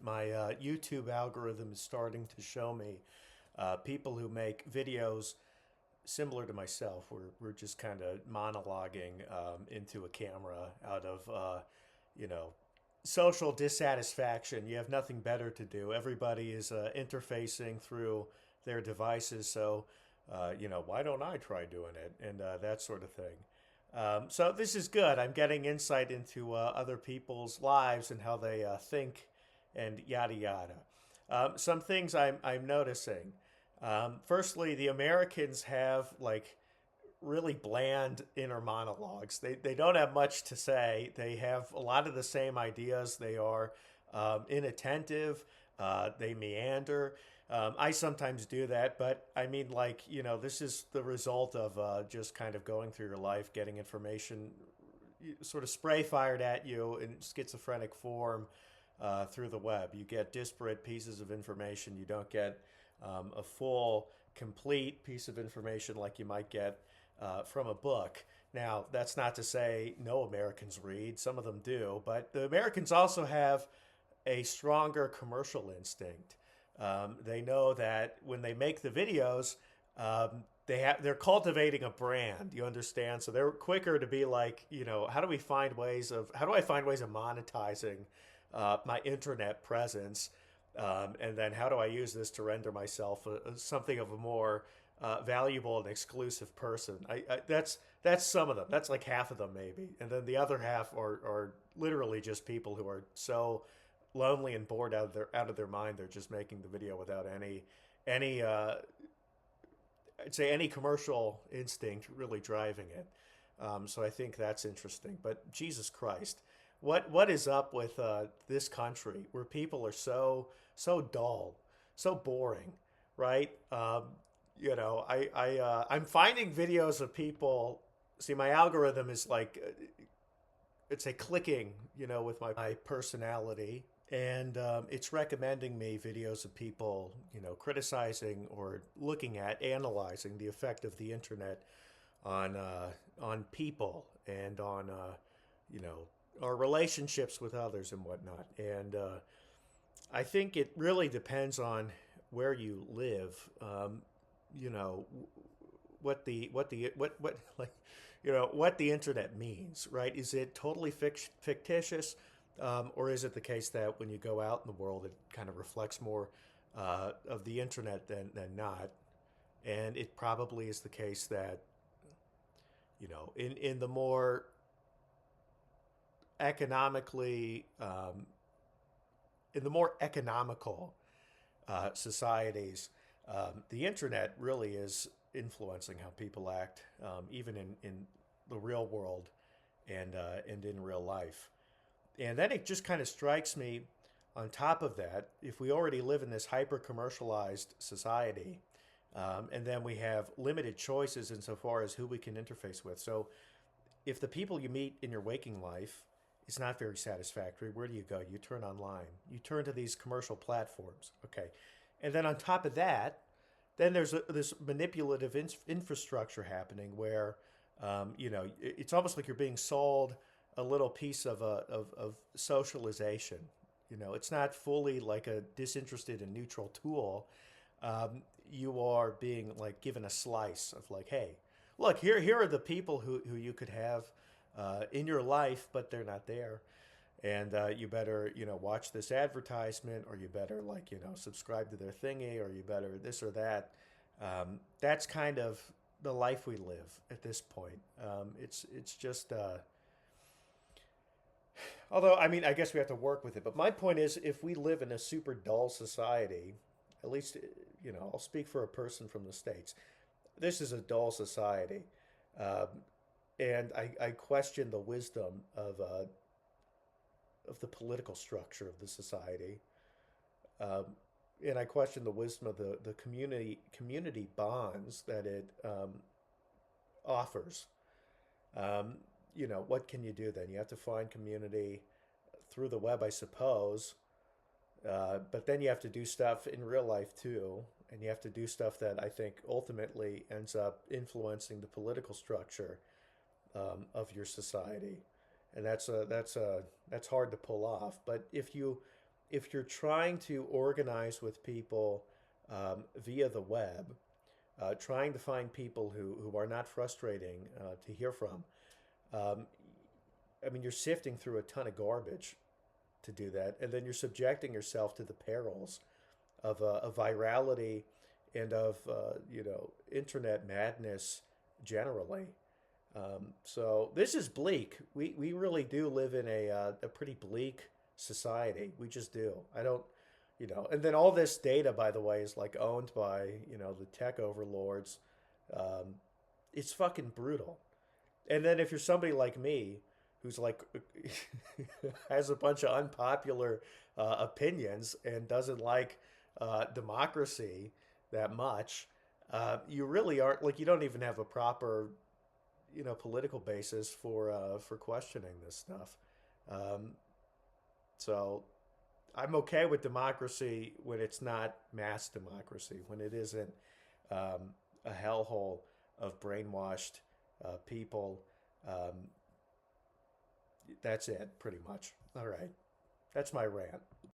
My YouTube algorithm is starting to show me people who make videos similar to myself. We're just kind of monologuing into a camera out of, you know, social dissatisfaction. You have nothing better to do. Everybody is interfacing through their devices. So, why don't I try doing it? And that sort of thing. So this is good. I'm getting insight into other people's lives and how they think and yada yada. Some things I'm noticing. Firstly, the Americans have like really bland inner monologues. They don't have much to say. They have a lot of the same ideas. They are inattentive. They meander. I sometimes do that, but I mean, like, this is the result of just kind of going through your life, getting information sort of spray fired at you in schizophrenic form through the web. You get disparate pieces of information. You don't get a full, complete piece of information like you might get from a book. Now, that's not to say no Americans read. Some of them do, but the Americans also have a stronger commercial instinct. They know that when they make the videos, they're cultivating a brand. You understand? So they're quicker to be like, how do I find ways of monetizing my internet presence, and then how do I use this to render myself something of a more valuable and exclusive person? That's some of them. That's like half of them maybe, and then the other half are literally just people who are so lonely and bored out of their mind. They're just making the video without any I'd say any commercial instinct really driving it. So I think that's interesting. But Jesus Christ, what is up with this country where people are so dull, so boring, right? I'm finding videos of people. See, my algorithm is like it's a clicking, with my personality, and it's recommending me videos of people, criticizing or looking at, analyzing the effect of the internet on people and on, our relationships with others and whatnot. And I think it really depends on where you live. You know, what the internet means, right? Is it totally fictitious, or is it the case that when you go out in the world, it kind of reflects more of the internet than not? And it probably is the case that, in the more economically, in the more economical societies, the internet really is influencing how people act, even in the real world and in real life. And then it just kind of strikes me, on top of that, if we already live in this hyper commercialized society, and then we have limited choices insofar as who we can interface with. So if the people you meet in your waking life is not very satisfactory, where do you go? You turn online. You turn to these commercial platforms. Okay. And then on top of that, then there's this manipulative infrastructure happening where, it's almost like you're being sold a little piece of socialization. It's not fully like a disinterested and neutral tool. You are being like given a slice of like, hey, look, here are the people who you could have in your life, but they're not there. And you better, watch this advertisement, or you better subscribe to their thingy, or you better this or that. That's kind of the life we live at this point. It's just, although, I mean, I guess we have to work with it. But my point is, if we live in a super dull society, at least, I'll speak for a person from the States. This is a dull society. Um, and I question the wisdom of the political structure of the society. Um, and I question the wisdom of the community bonds that it offers. What can you do then? You have to find community through the web, I suppose. But then you have to do stuff in real life too, and you have to do stuff that I think ultimately ends up influencing the political structure of your society, and that's hard to pull off. But if you're trying to organize with people via the web, trying to find people who are not frustrating to hear from, um, I mean, you're sifting through a ton of garbage to do that, and then you're subjecting yourself to the perils of virality and of internet madness generally. So this is bleak. We really do live in a pretty bleak society. We just do. I don't, and then all this data, by the way, is like owned by the tech overlords. Um, it's fucking brutal. And then if you're somebody like me, who's like has a bunch of unpopular opinions and doesn't like democracy that much, you really aren't like you don't even have a proper political basis for questioning this stuff. Um, so I'm okay with democracy when it's not mass democracy, when it isn't a hellhole of brainwashed people. Um, that's it, pretty much. All right, that's my rant.